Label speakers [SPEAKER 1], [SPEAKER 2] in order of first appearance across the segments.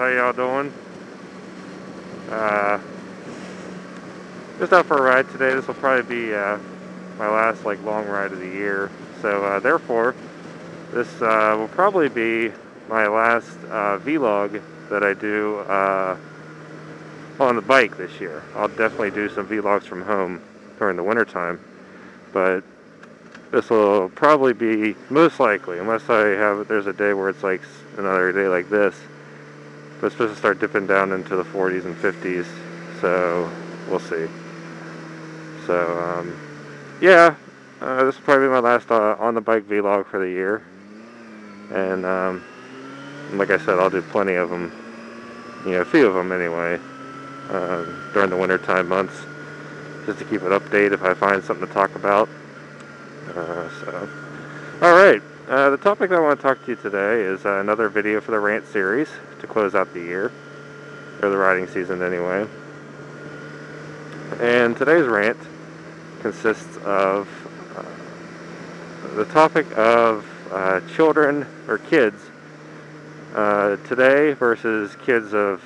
[SPEAKER 1] how y'all doing? Just out for a ride today. This will probably be my last long ride of the year. So therefore, this will probably be my last vlog that I do on the bike this year. I'll definitely do some vlogs from home during the winter time, but this will probably be most likely, unless there's a day where it's like another day like this. But it's supposed to start dipping down into the 40s and 50s, so we'll see. So, yeah, this will probably be my last on the bike vlog for the year. And like I said, I'll do plenty of them, a few of them anyway, during the wintertime months, just to keep it updated if I find something to talk about. Alright, the topic I want to talk to you today is another video for the rant series to close out the year, or the riding season anyway. And today's rant consists of the topic of children or kids today versus kids of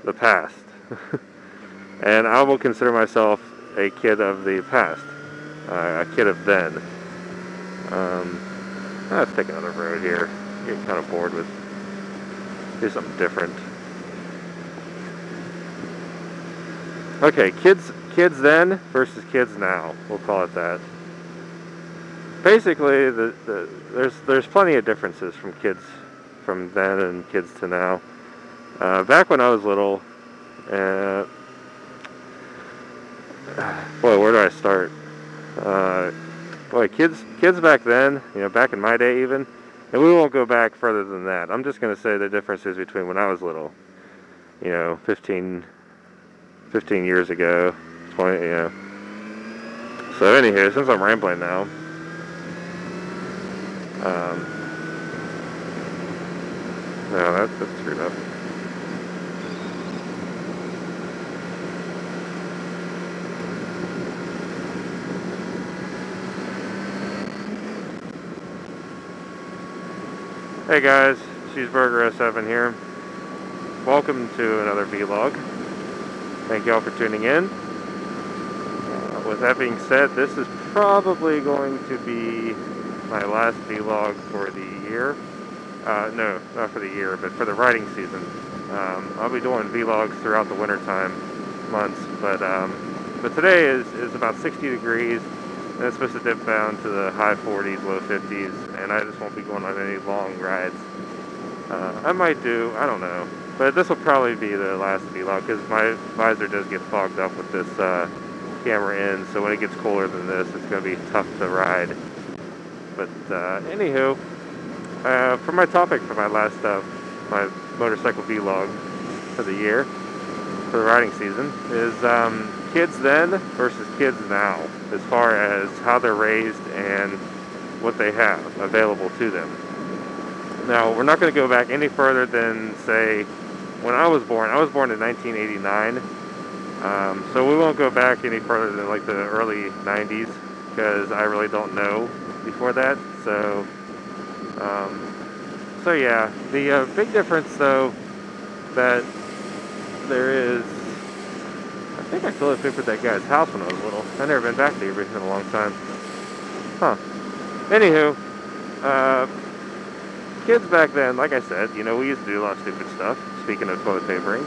[SPEAKER 1] the past. And I will consider myself a kid of the past, a kid of then. Let's take another road here. Getting kind of bored with do something different. Okay, kids then versus kids now. We'll call it that. Basically, there's plenty of differences from kids from then and kids to now. Back when I was little, boy, where do I start? Boy, kids back then, back in my day even, and we won't go back further than that. I'm just going to say the differences between when I was little, 15 years ago, 20, So anywho, since I'm rambling now, no, that's screwed up. Hey guys, Cheeseburger07 here. Welcome to another vlog. Thank y'all for tuning in. With that being said, this is probably going to be my last vlog for the year. No, not for the year, but for the riding season. I'll be doing vlogs throughout the wintertime months, but today is about 60 degrees. And it's supposed to dip down to the high 40s, low 50s, and I just won't be going on any long rides. I might do, I don't know. But this will probably be the last vlog, because my visor does get fogged up with this camera in, so when it gets colder than this, it's going to be tough to ride. But anywho, for my topic for my last, my motorcycle vlog for the year, for the riding season, is kids then versus kids now, as far as how they're raised and what they have available to them. Now, we're not going to go back any further than, say, when I was born. I was born in 1989, so we won't go back any further than like the early 90s, because I really don't know before that. So yeah, the big difference though that there is, I think I toilet papered that guy's house when I was little. I've never been back there in a long time. Huh. Anywho, kids back then, like I said, we used to do a lot of stupid stuff, speaking of toilet papering,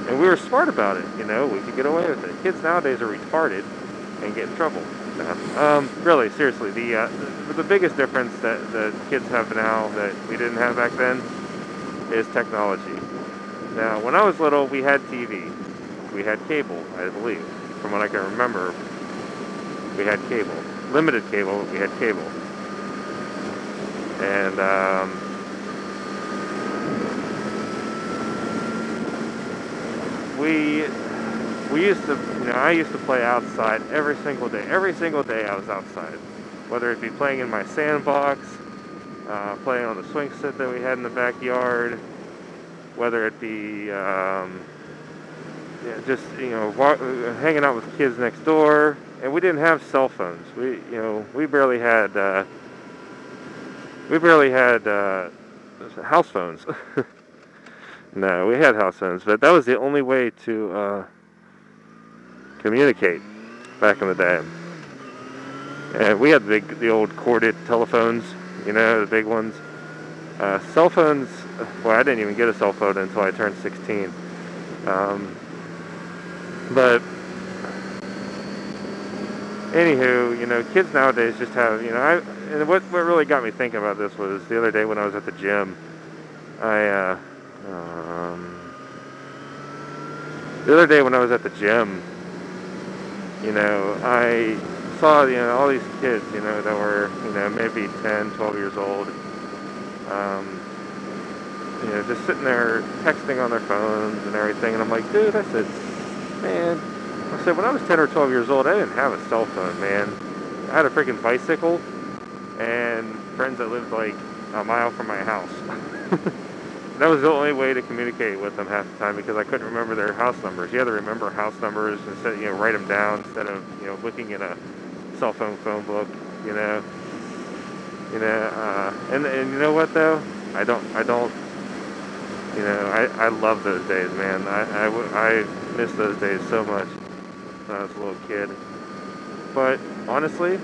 [SPEAKER 1] and we were smart about it, we could get away with it. Kids nowadays are retarded and get in trouble. Really, seriously, the biggest difference that the kids have now that we didn't have back then is technology. Now, when I was little, we had TV. We had cable, I believe. From what I can remember, we had cable. Limited cable, we had cable. And, we used to, I used to play outside every single day. Every single day I was outside. Whether it be playing in my sandbox, playing on the swing set that we had in the backyard, whether it be just hanging out with kids next door, and we didn't have cell phones. We barely had house phones. No, we had house phones, but that was the only way to communicate back in the day. And we had the old corded telephones, you know, the big ones. Cell phones, well, I didn't even get a cell phone until I turned 16. But anywho, you know, kids nowadays just have, you know, and what really got me thinking about this was the other day when I was at the gym. The other day when I was at the gym, you know, I saw, you know, all these kids, you know, that were, you know, maybe 10, 12 years old, you know, just sitting there texting on their phones and everything. And I'm like, dude, I said, man, I said, when I was 10 or 12 years old, I didn't have a cell phone, man. I had a freaking bicycle and friends that lived like a mile from my house. That was the only way to communicate with them half the time because I couldn't remember their house numbers. You had to remember house numbers instead, you know, write them down instead of, you know, looking in a cell phone book, you know. And you know what though? I don't, you know, I love those days, man. I miss those days so much when I was a little kid. But honestly,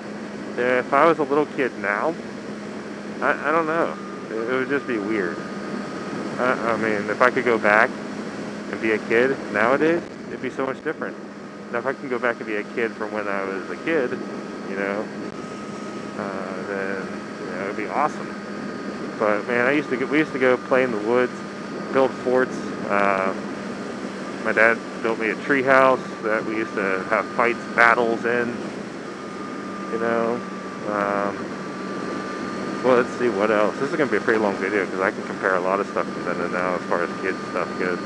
[SPEAKER 1] if I was a little kid now, I don't know. It would just be weird. I mean, if I could go back and be a kid nowadays, it'd be so much different. Now, if I can go back and be a kid from when I was a kid, you know, then, you know, it'd be awesome. But man, we used to go play in the woods, build forts. My dad built me a tree house that we used to have fights, battles in, you know. Well, let's see what else. This is going to be a pretty long video because I can compare a lot of stuff from then to now as far as kids stuff goes.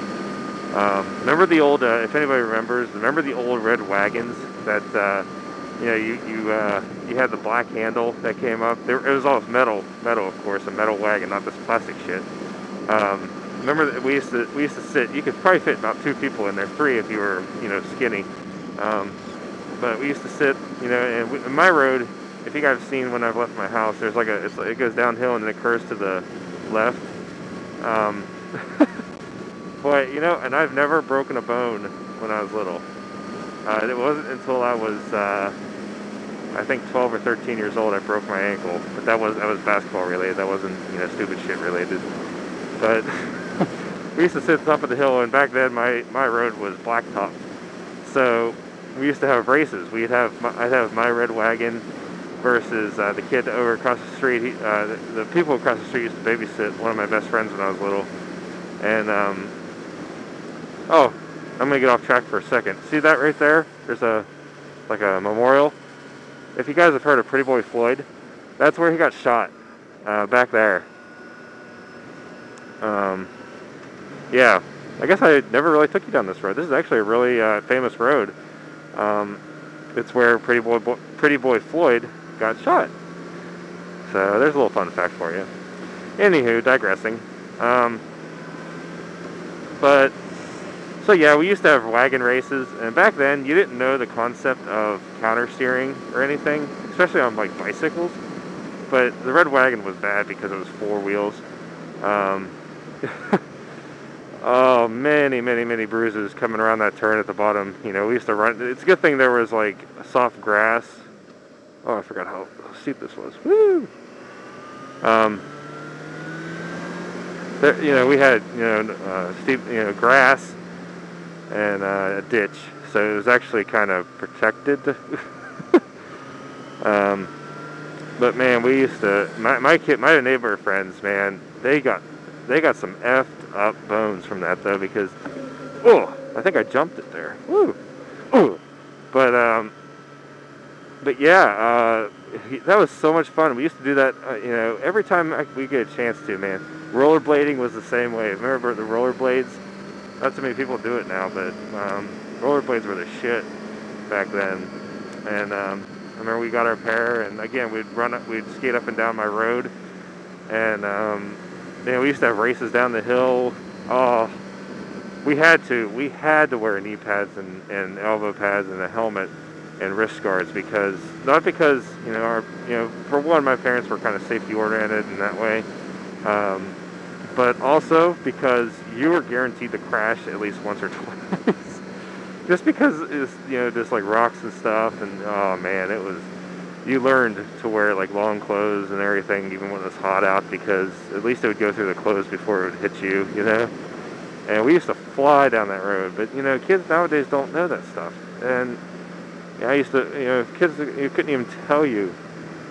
[SPEAKER 1] Remember the old, if anybody remember the old red wagons that, you know, you had the black handle that came up. It was all metal, of course, a metal wagon, not this plastic shit. Remember that we used to sit. You could probably fit about 2 people in there, 3 if you were, you know, skinny. But we used to sit, you know, and in my road. If you guys have seen when I've left my house, there's like it goes downhill and then it curves to the left. But, you know, and I've never broken a bone when I was little. It wasn't until I was, I think 12 or 13 years old I broke my ankle. But that was basketball related. That wasn't, you know, stupid shit related. But we used to sit at the top of the hill, and back then my road was blacktop. So we used to have races. I'd have my red wagon versus the kid over across the street. The people across the street used to babysit one of my best friends when I was little. And, oh, I'm going to get off track for a second. See that right there? There's like a memorial. If you guys have heard of Pretty Boy Floyd, that's where he got shot, back there. Yeah, I guess I never really took you down this road. This is actually a really famous road. It's where Pretty Boy Floyd got shot. So there's a little fun fact for you. Anywho, digressing. But so yeah, we used to have wagon races, and back then you didn't know the concept of counter steering or anything, especially on like bicycles. But the red wagon was bad because it was 4 wheels. Oh, many bruises coming around that turn at the bottom. You know, we used to run. It's a good thing there was like soft grass. Oh, I forgot how steep this was. Woo! There, you know, we had, you know, steep, you know, grass and a ditch, so it was actually kind of protected. But man, we used to. My neighbor friends, man, they got some effed up bones from that though, because I think I jumped it there. Woo! Ooh. But yeah, that was so much fun. We used to do that, you know, every time we get a chance to, man. Rollerblading was the same way. Remember the rollerblades? Not so many people do it now, but rollerblades were the shit back then. And I remember we got our pair, and again, we'd skate up and down my road, and you know, we used to have races down the hill. Oh, we had to wear knee pads and elbow pads and a helmet and wrist guards not because you know for one, my parents were kind of safety oriented in that way, but also because you were guaranteed to crash at least once or twice. Just because it's, you know, just like rocks and stuff, and oh man, it was, you learned to wear like long clothes and everything even when it was hot out, because at least it would go through the clothes before it would hit you, you know. And we used to fly down that road, but you know, kids nowadays don't know that stuff. And yeah, I used to, you know, kids, you couldn't even tell you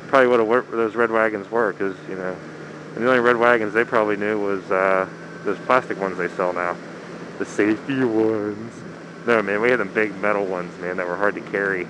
[SPEAKER 1] probably what those red wagons were, because, you know, and the only red wagons they probably knew was those plastic ones they sell now, the safety ones. No, man, we had them big metal ones, man, that were hard to carry.